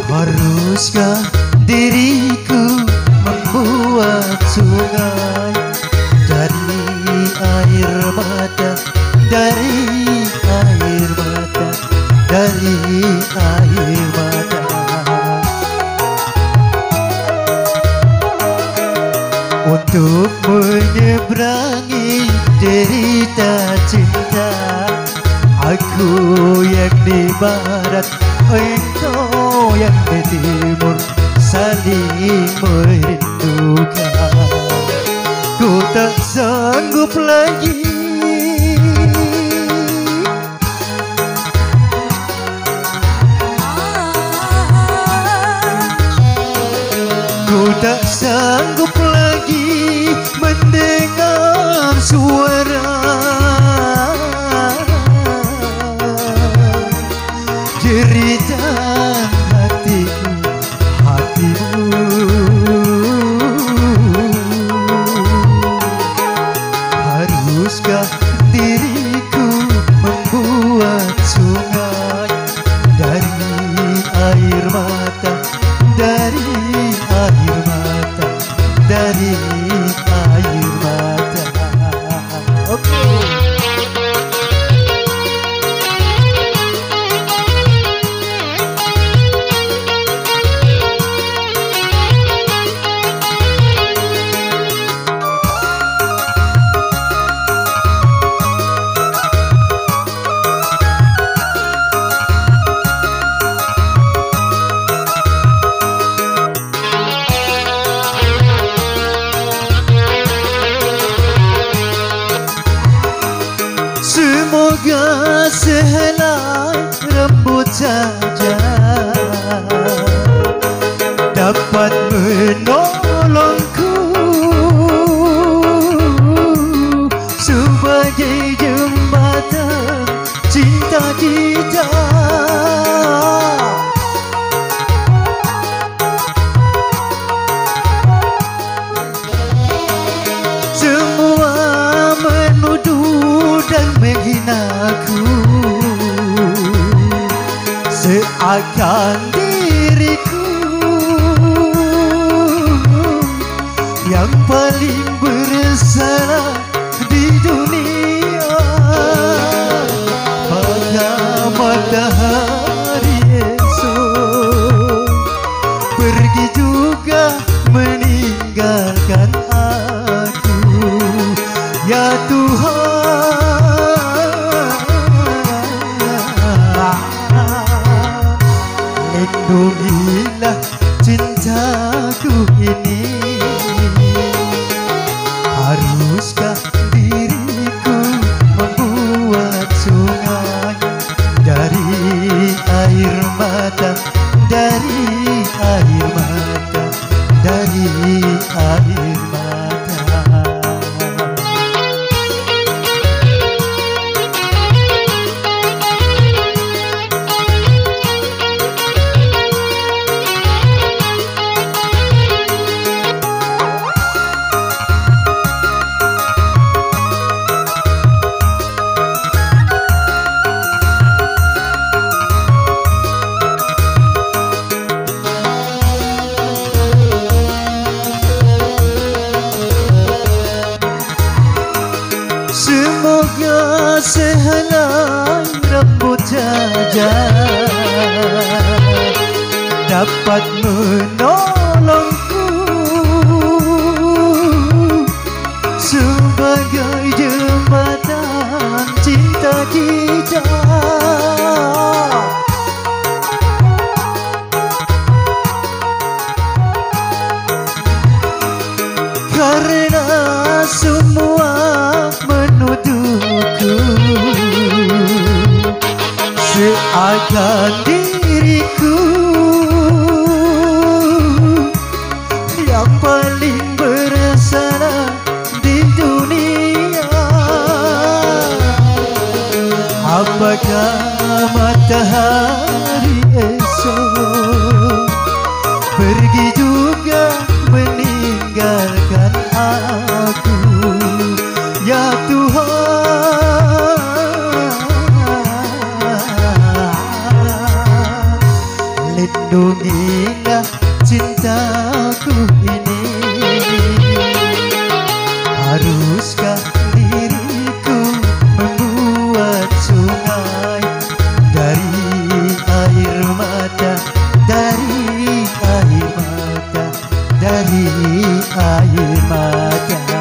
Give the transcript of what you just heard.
Haruskah diriku membuat sungai dari air mata, dari air mata, dari air mata, untuk menyeberangi derita cinta? Aku yang di barat, engkau yang di timur, saling merindukan. Ku tak sanggup lagi ku tak sanggup lagi mendengar suara cerita hatiku, hatimu. Haruskah diriku membuat sungai dari air mata, dari air mata, dari air mata? Okay. Semoga sehelai rambut saja dapat menolongku sebagai jembatan cinta kita. Semua menuduh dan menghinaku, seakan diriku yang paling bersalah di dunia. Pada matahari esok pergi juga meninggalkan aku. Ya Tuhan, lindungilah cintaku ini. Haruskah diriku membuat sungai dari air mata, dari air mata, dari air mata? Semoga sehelai rambut saja dapat menolongku sebagai jembatan cinta kita. Seakan diriku yang paling bersalah di dunia. Apakah matahari esok pergi juga meninggalkan aku? Ya Tuhan, lindungilah cintaku ini. Haruskah diriku membuat sungai dari air mata, dari air mata, dari air mata?